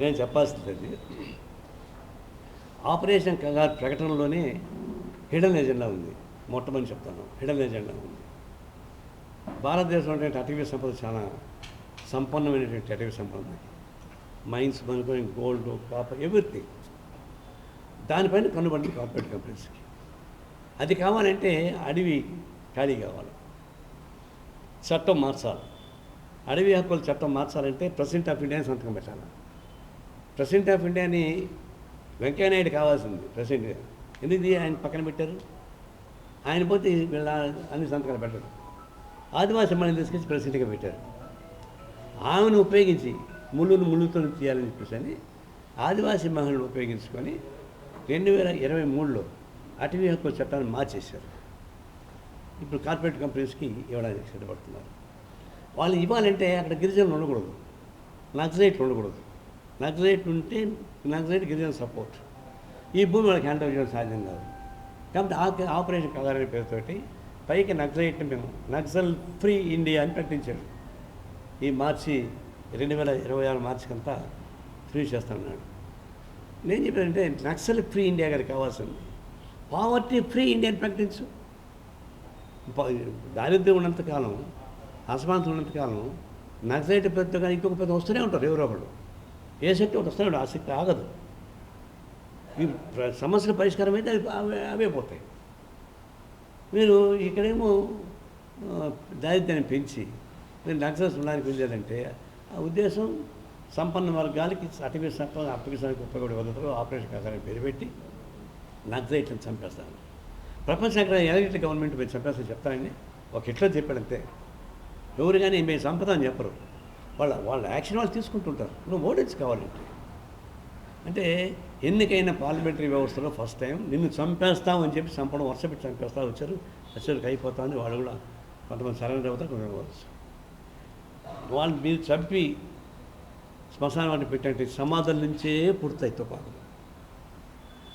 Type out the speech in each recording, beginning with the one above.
నేను చెప్పాల్సింది ఆపరేషన్ కంగారు ప్రకటనలోనే హిడెన్ ఎజెండా ఉంది. మొట్టమొదటి చెప్తాను, హిడెన్ ఎజెండా ఉంది. భారతదేశం అంటే అటవీ సంపద చాలా సంపన్నమైనటువంటి అటవీ సంపద ఉంది. మైన్స్ మనకొని గోల్డ్, కాపర్, ఎవ్రీథింగ్. దానిపైన కనుబడి కార్పొరేట్ కంపెనీస్కి. అది కావాలంటే అడవి ఖాళీ కావాలి, చట్టం మార్చాలి. అడవి హక్కుల చట్టం మార్చాలంటే ప్రెసిడెంట్ ఆఫ్ ఇండియాని సంతకం పెట్టాలి. ప్రెసిడెంట్ ఆఫ్ ఇండియాని వెంకయ్యనాయుడు కావాల్సింది ప్రెసిడెంట్. ఎందుకు ఆయన పక్కన పెట్టారు? ఆయన పోతే వీళ్ళ అన్ని సంతకాలు పెట్టరు. ఆదివాసీ మహిళని తీసుకొచ్చి ప్రెసిడెంట్గా పెట్టారు. ఆమెను ఉపయోగించి ముళ్ళుతో తీయాలని చెప్పేసి అని ఆదివాసీ మహిళను ఉపయోగించుకొని 2023లో అటవీ హక్కుల చట్టాన్ని మార్చేశారు. ఇప్పుడు కార్పొరేట్ కంపెనీస్కి ఇవ్వడానికి సిద్ధపడుతున్నారు. వాళ్ళు ఇవ్వాలంటే అక్కడ గిరిజనులు ఉండకూడదు, నక్సలైట్లు ఉండకూడదు. నక్సలైట్ ఉంటే నక్సలైట్ గిరిజన సపోర్ట్. ఈ భూమి వాళ్ళకి హ్యాండ్ ఓవర్ చేయడం సాధ్యం కాదు. కాబట్టి ఆపరేషన్ కగార్ అనే పేరుతోటి పైకి నక్సలైట్ని మేము నక్సల్ ఫ్రీ ఇండియా అని ప్రకటించాడు. ఈ మార్చి 2026 మార్చికంతా ఫ్రీ చేస్తానన్నాడు. నేను చెప్పానంటే నక్సల్ ఫ్రీ ఇండియా గారికి కావాల్సింది పావర్టీ ఫ్రీ ఇండియాని ప్రకటించు. దారిద్ర్యం ఉన్నంతకాలం, అసమానతలు ఉన్నంతకాలం నక్సలైట్ పెద్ద కానీ ఇంకొక పెద్ద వస్తూనే ఉంటారు. ఎవరో ఒకడు ఏ శక్తి ఒకటి వస్తున్నాడు, ఆ శక్తి ఆగదు. ఈ సమస్యల పరిష్కారం అయితే అవే పోతాయి. మీరు ఇక్కడేమో దారిద్ర్యాన్ని పెంచి మీరు నక్సల్స్ ఉండడానికి వెళ్ళారంటే ఆ ఉద్దేశం సంపన్న వర్గాలకి అటవీ సంపద అప్పగించడానికి ఉపయోగపడే పద్ధతిలో ఆపరేషన్ కాగారని పేరు పెట్టి నక్సలైట్లను చంపేస్తాను. ప్రపంచంగా ఎలక్ట్రిక్ గవర్నమెంట్ మీరు చంపేస్తాను చెప్తానండి. ఒక హిట్లర్ చెప్పాడంతే. ఎవరు కానీ మేము సంపద అని చెప్పరు. వాళ్ళ యాక్షన్ వాళ్ళు తీసుకుంటుంటారు. నువ్వు ఓడించి కావాలంటే. అంటే ఎన్నికైన పార్లమెంటరీ వ్యవస్థలో ఫస్ట్ టైం నిన్ను చంపేస్తామని చెప్పి చంపడం వర్షపెట్టి చంపేస్తా వచ్చారు. వచ్చరికి అయిపోతుంది. వాళ్ళు కూడా కొంతమంది సరెండర్ అవుతారు, కొంతమంది అవ్వచ్చు. వాళ్ళు మీరు చంపి శ్మశానాన్ని పెట్టంటే సమాధుల నుంచే పుడతాయి తుపాకులు.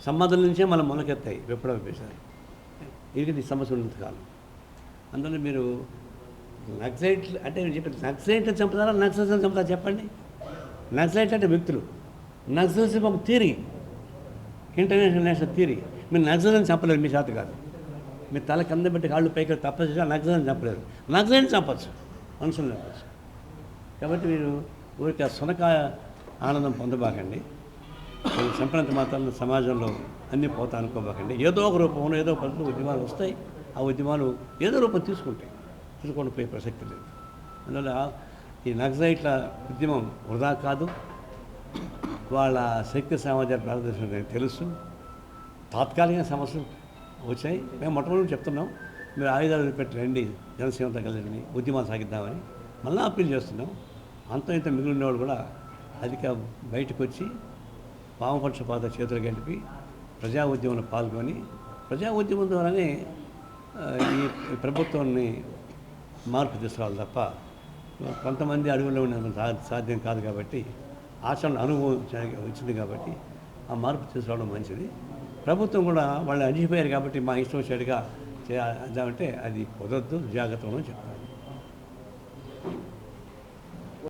సమాధుల నుంచే మనం మొలకెత్తాయి విప్పడం వేశారు. ఇది సమస్య ఉన్నంత కాలం. అందులో మీరు నక్సలైట్లు అంటే నేను చెప్పి నక్సలైట్లు చంపుతారా నక్సల్స్ చంపుతారా చెప్పండి. నక్సలైట్ అంటే వ్యక్తులు, నక్సల్స్ ఒక థియరీ, ఇంటర్నేషనల్ నేషనల్ థియరీ. మీరు నక్సల్ని చంపలేరు, మీ చేత కాదు. మీరు తల కింద పెట్టి కాళ్ళు పైకి తప్పచ్చు, నక్సల్ని చంపలేరు. నక్సలైట్ని చంపచ్చు, మనుషులను చంపచ్చు. కాబట్టి మీరు ఊరికి ఆ సునక ఆనందం పొందబాకండి. చంపినంత మాత్రం సమాజంలో అన్నీ పోతా అనుకోబాకండి. ఏదో ఒక రూపంలో ఏదో ఒక పద్ధతిలో ఉద్యమాలు వస్తాయి. ఆ ఉద్యమాలు ఏదో రూపం తీసుకుంటాయి, తీసుకొని పోయే ప్రసక్తి లేదు. అందువల్ల ఈ నక్సలైట్ల ఉద్యమం వృధా కాదు. వాళ్ళ శక్తి సామర్థ్యాలు భారతదేశం తెలుసు. తాత్కాలిక సమస్యలు వచ్చాయి. మేము మొట్టమొదటి చెప్తున్నాం, మీరు ఆయుధాలు పెట్టి రండి, జనసేనతో కలిసి ఉద్యమాలు సాగిద్దామని మళ్ళీ అప్పీల్ చేస్తున్నాం. అంత ఇంత మిగిలినవాడు కూడా అధిక బయటకు వచ్చి వామపక్షపాత చేతులు కలిపి ప్రజా ఉద్యమంలో పాల్గొని ప్రజా ఉద్యమం ద్వారానే ఈ ప్రభుత్వాన్ని మార్పు తీసుకురావాలి తప్ప కొంతమంది అడుగులో ఉన్న సాధ్యం కాదు. కాబట్టి ఆచరణ అనుభవం వచ్చింది కాబట్టి ఆ మార్పు తీసుకురావడం మంచిది. ప్రభుత్వం కూడా వాళ్ళు అణిచిపోయారు కాబట్టి మా ఇష్టం వచ్చేట్టుగా చేయాలంటే అది కుదరద్దు, జాగ్రత్తగా చెప్తారు.